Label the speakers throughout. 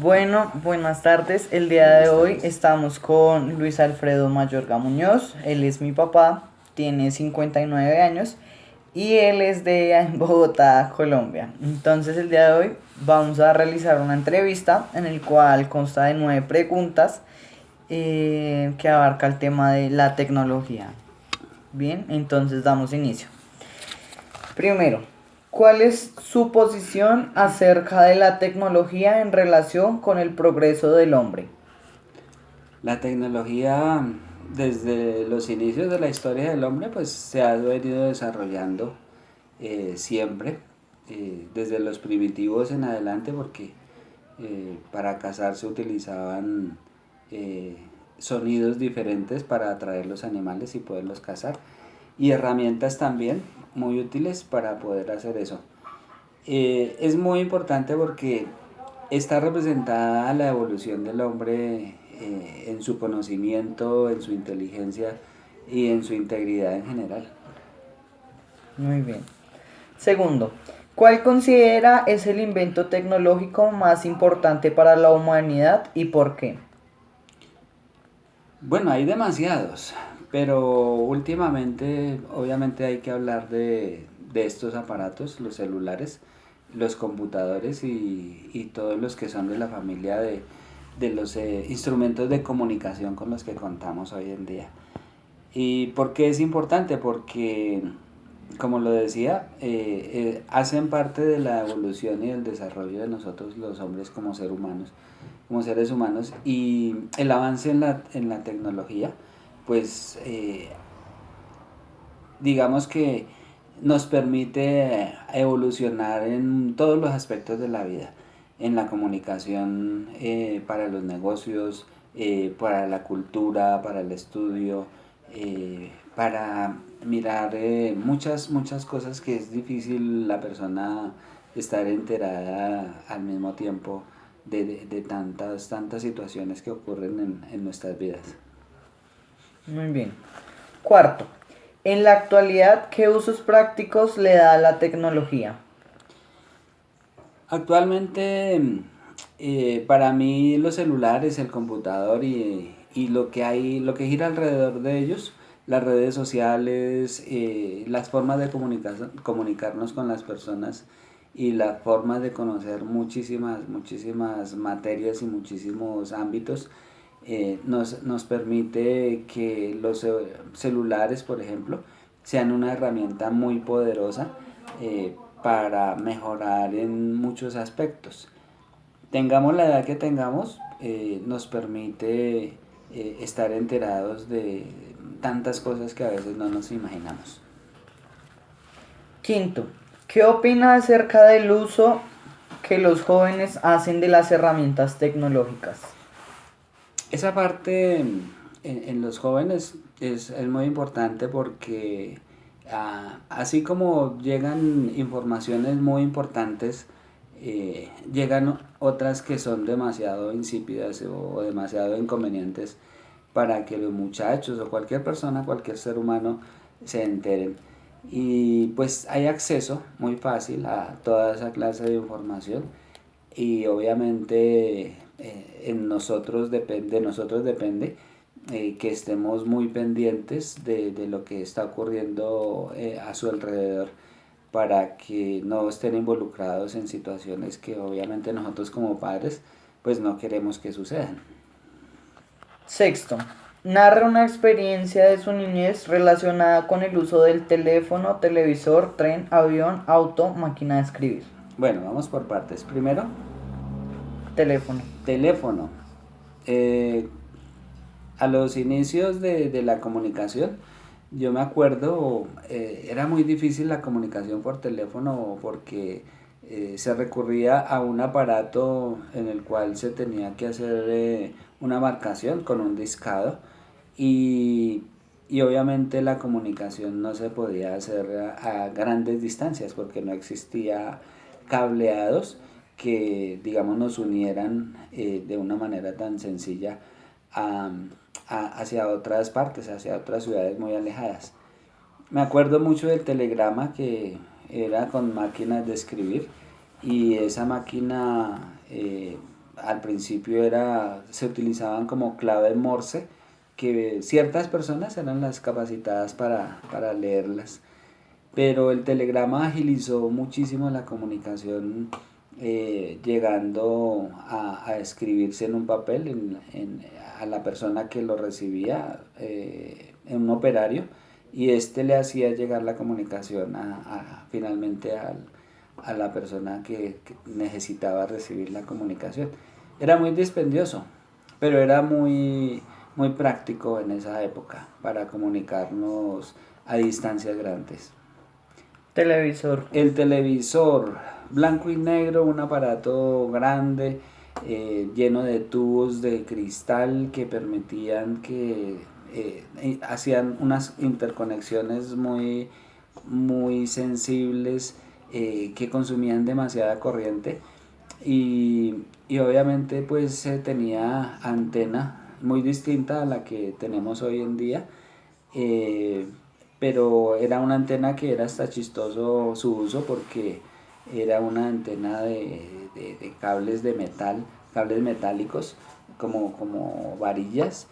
Speaker 1: Bueno, buenas tardes. El día de
Speaker 2: Buenas
Speaker 1: hoy
Speaker 2: tardes.
Speaker 1: estamos con Luis Alfredo Mayorga Muñoz. Él es mi papá, tiene 59 años y él es de Bogotá, Colombia. Entonces el día de hoy vamos a realizar una entrevista en el cual consta de 9 preguntas que abarca el tema de la tecnología. Bien, entonces damos inicio. Primero, ¿cuál es su posición acerca de la tecnología en relación con el progreso del hombre?
Speaker 2: La tecnología, desde los inicios de la historia del hombre, pues se ha venido desarrollando siempre, desde los primitivos en adelante, porque para cazar se utilizaban eh, sonidos diferentes para atraer los animales y poderlos cazar, y herramientas también muy útiles para poder hacer eso. Es muy importante porque está representada la evolución del hombre en su conocimiento, en su inteligencia y en su integridad en general.
Speaker 1: Muy bien. Segundo, ¿cuál considera es el invento tecnológico más importante para la humanidad y por qué?
Speaker 2: Bueno, hay demasiados, pero últimamente obviamente hay que hablar de estos aparatos, los celulares, los computadores y todos los que son de la familia de los instrumentos de comunicación con los que contamos hoy en día. ¿Y por qué es importante? Porque, como lo decía, hacen parte de la evolución y el desarrollo de nosotros los hombres como seres humanos, y el avance en la tecnología, pues digamos que nos permite evolucionar en todos los aspectos de la vida, en la comunicación, para los negocios, para la cultura, para el estudio, para mirar muchas cosas que es difícil la persona estar enterada al mismo tiempo de tantas situaciones que ocurren en nuestras vidas.
Speaker 1: Muy bien. Cuarto, en la actualidad, ¿qué usos prácticos le da la tecnología?
Speaker 2: Actualmente, para mí los celulares, el computador y lo que hay, lo que gira alrededor de ellos, las redes sociales, las formas de comunicarnos con las personas y la forma de conocer muchísimas materias y muchísimos ámbitos, nos permite que los celulares, por ejemplo, sean una herramienta muy poderosa para mejorar en muchos aspectos. Tengamos la edad que tengamos, nos permite estar enterados de tantas cosas que a veces no nos imaginamos.
Speaker 1: Quinto, ¿qué opina acerca del uso que los jóvenes hacen de las herramientas tecnológicas?
Speaker 2: Esa parte en los jóvenes es muy importante porque así como llegan informaciones muy importantes, llegan otras que son demasiado insípidas o demasiado inconvenientes para que los muchachos o cualquier persona, cualquier ser humano se enteren. Y pues hay acceso muy fácil a toda esa clase de información, y obviamente de nosotros depende que estemos muy pendientes de lo que está ocurriendo a su alrededor, para que no estén involucrados en situaciones que obviamente nosotros como padres pues no queremos que sucedan.
Speaker 1: Sexto, narra una experiencia de su niñez relacionada con el uso del teléfono, televisor, tren, avión, auto, máquina de escribir.
Speaker 2: Bueno, vamos por partes. Primero,
Speaker 1: Teléfono.
Speaker 2: teléfono. Eh, a los inicios de la comunicación, yo me acuerdo, era muy difícil la comunicación por teléfono porque se recurría a un aparato en el cual se tenía que hacer una marcación con un discado, y, y obviamente la comunicación no se podía hacer a grandes distancias porque no existía cableados que, digamos, nos unieran de una manera tan sencilla a, hacia otras partes, hacia otras ciudades muy alejadas. Me acuerdo mucho del telegrama, que era con máquinas de escribir, y esa máquina al principio se utilizaban como clave Morse, que ciertas personas eran las capacitadas para leerlas. Pero el telegrama agilizó muchísimo la comunicación, llegando a escribirse en un papel a la persona que lo recibía, en un operario, y este le hacía llegar la comunicación finalmente a la persona que necesitaba recibir la comunicación. Era muy dispendioso, pero era muy práctico en esa época para comunicarnos a distancias grandes.
Speaker 1: Televisor.
Speaker 2: El televisor, blanco y negro, un aparato grande, lleno de tubos de cristal que permitían hacían unas interconexiones muy sensibles, que consumían demasiada corriente, y obviamente pues tenía antena muy distinta a la que tenemos hoy en día, eh, pero era una antena que era hasta chistoso su uso, porque era una antena de cables de metal, cables metálicos, como varillas,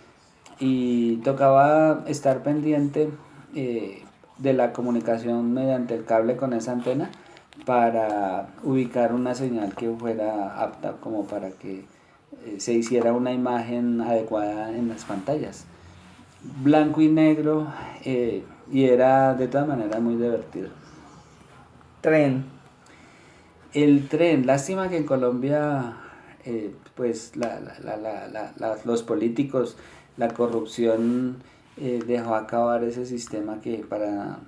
Speaker 2: y tocaba estar pendiente, de la comunicación mediante el cable con esa antena, para ubicar una señal que fuera apta como para que se hiciera una imagen adecuada en las pantallas. Blanco y negro, y era de todas maneras muy divertido.
Speaker 1: Tren.
Speaker 2: El tren, lástima que en Colombia, pues los políticos, la corrupción, dejó acabar ese sistema que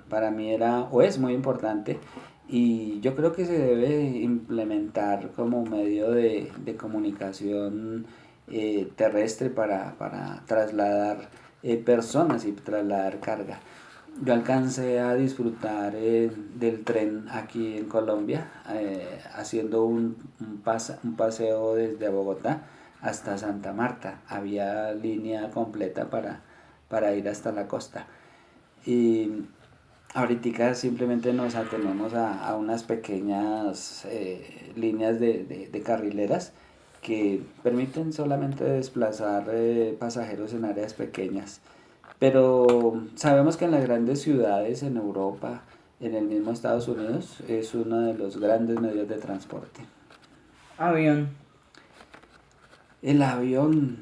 Speaker 2: para mí era o es muy importante, y yo creo que se debe implementar como medio de comunicación, terrestre para trasladar, personas y trasladar carga. Yo alcancé a disfrutar, del tren aquí en Colombia, haciendo un paseo desde Bogotá hasta Santa Marta. Había línea completa para ir hasta la costa. Y ahorita simplemente nos atenemos a unas pequeñas, líneas de carrileras que permiten solamente desplazar, pasajeros en áreas pequeñas. Pero sabemos que en las grandes ciudades, en Europa, en el mismo Estados Unidos, es uno de los grandes medios de transporte.
Speaker 1: Avión.
Speaker 2: El avión,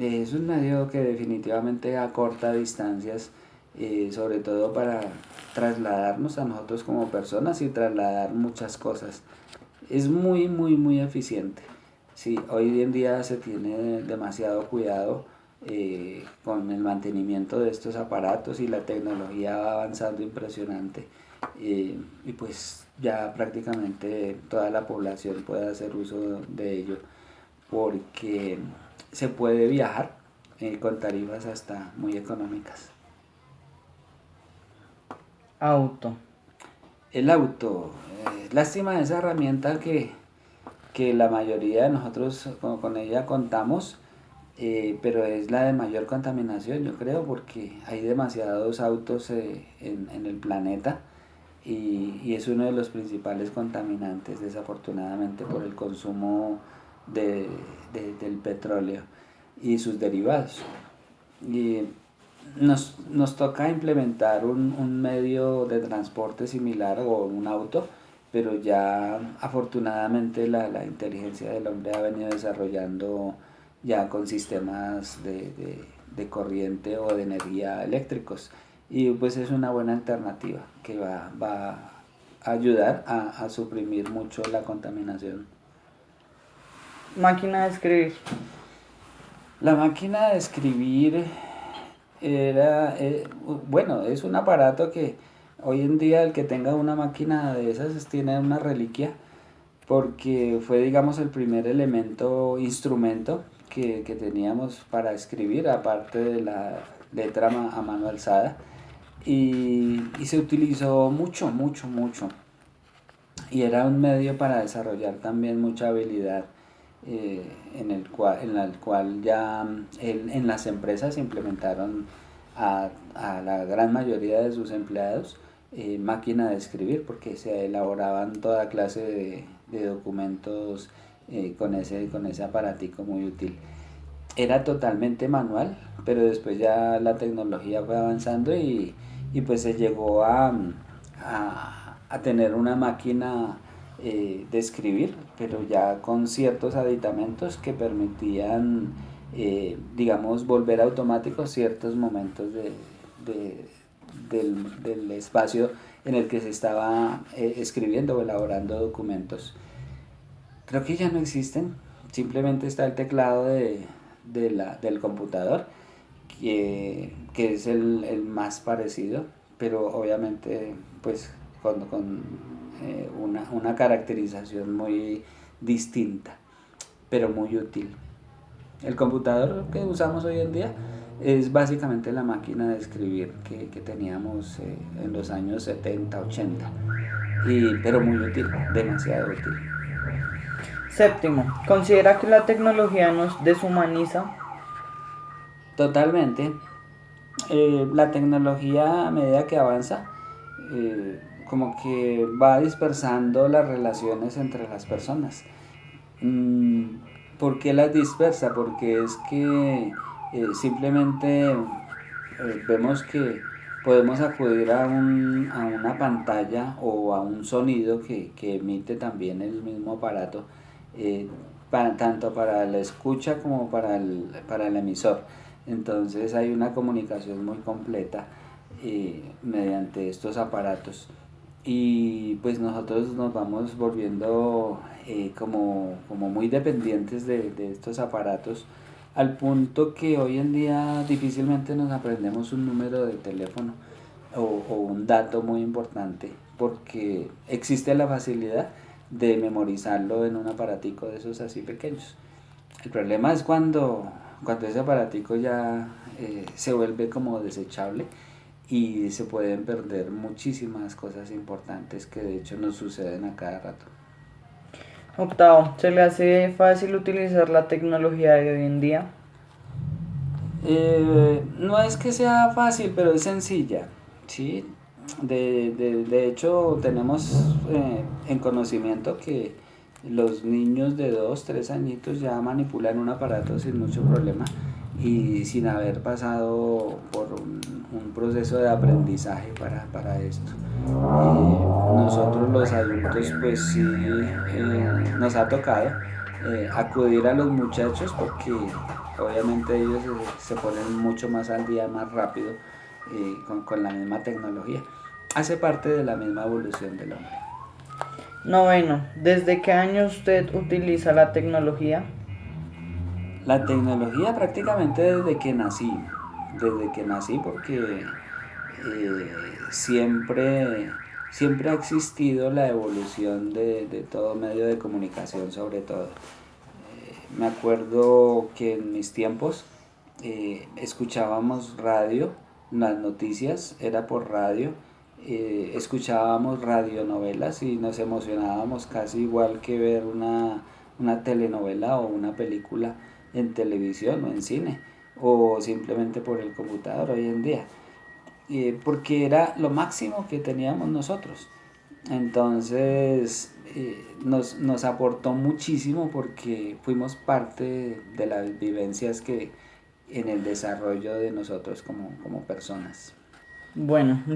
Speaker 2: es un medio que definitivamente acorta distancias, sobre todo para trasladarnos a nosotros como personas y trasladar muchas cosas. Es muy eficiente. Sí, hoy en día se tiene demasiado cuidado, con el mantenimiento de estos aparatos, y la tecnología va avanzando impresionante, y pues ya prácticamente toda la población puede hacer uso de ello, porque se puede viajar, con tarifas hasta muy económicas.
Speaker 1: Auto.
Speaker 2: El auto, lástima de esa herramienta que la mayoría de nosotros con ella contamos, pero es la de mayor contaminación, yo creo, porque hay demasiados autos, en el planeta, y es uno de los principales contaminantes, desafortunadamente, por el consumo del petróleo y sus derivados. Y nos toca implementar un medio de transporte similar, o un auto, pero ya afortunadamente la inteligencia del hombre ha venido desarrollando ya con sistemas de corriente o de energía eléctricos, y pues es una buena alternativa que va a ayudar a suprimir mucho la contaminación.
Speaker 1: Máquina de escribir.
Speaker 2: La máquina de escribir bueno, es un aparato que hoy en día el que tenga una máquina de esas tiene una reliquia, porque fue, digamos, el primer instrumento que teníamos para escribir, aparte de la letra a mano alzada, y se utilizó mucho, y era un medio para desarrollar también mucha habilidad, en la cual ya, en las empresas implementaron a la gran mayoría de sus empleados, máquina de escribir, porque se elaboraban toda clase de documentos, con ese aparatico muy útil. Era totalmente manual, pero después ya la tecnología fue avanzando y pues se llegó a tener una máquina de escribir, pero ya con ciertos aditamentos que permitían, digamos, volver automáticos ciertos momentos de- del espacio en el que se estaba escribiendo o elaborando documentos. Creo que ya no existen, simplemente está el teclado del computador, que es el más parecido, pero obviamente pues con una caracterización muy distinta, pero muy útil. El computador que usamos hoy en día es básicamente la máquina de escribir que teníamos en los años 70 80, pero muy útil, demasiado útil.
Speaker 1: Séptimo, ¿considera que la tecnología nos deshumaniza?
Speaker 2: Totalmente. La tecnología a medida que avanza, como que va dispersando las relaciones entre las personas. Mm, ¿Por qué las dispersa? Porque es que simplemente vemos que podemos acudir a una pantalla o a un sonido que emite también el mismo aparato, tanto para la escucha como para el emisor. Entonces hay una comunicación muy completa mediante estos aparatos y pues nosotros nos vamos volviendo como muy dependientes de estos aparatos al punto que hoy en día difícilmente nos aprendemos un número de teléfono o un dato muy importante porque existe la facilidad de memorizarlo en un aparatico de esos así pequeños. El problema es cuando ese aparatico ya se vuelve como desechable y se pueden perder muchísimas cosas importantes que de hecho nos suceden a cada rato.
Speaker 1: Octavo, ¿se le hace fácil utilizar la tecnología de hoy en día?
Speaker 2: No es que sea fácil, pero es sencilla, ¿sí? De hecho, tenemos en conocimiento que los niños de 2 3 añitos ya manipulan un aparato sin mucho problema y sin haber pasado por un proceso de aprendizaje para esto. Nosotros los adultos pues sí nos ha tocado acudir a los muchachos porque obviamente ellos se ponen mucho más al día, más rápido con la misma tecnología. Hace parte de la misma evolución del hombre.
Speaker 1: Noveno, ¿desde qué año usted utiliza la tecnología?
Speaker 2: La tecnología prácticamente desde que nací porque siempre ha existido la evolución de todo medio de comunicación sobre todo. Me acuerdo que en mis tiempos escuchábamos radio, las noticias era por radio, escuchábamos radionovelas y nos emocionábamos casi igual que ver una telenovela o una película en televisión o en cine o simplemente por el computador hoy en día, porque era lo máximo que teníamos nosotros. Entonces nos aportó muchísimo porque fuimos parte de las vivencias que en el desarrollo de nosotros como personas.
Speaker 1: Bueno,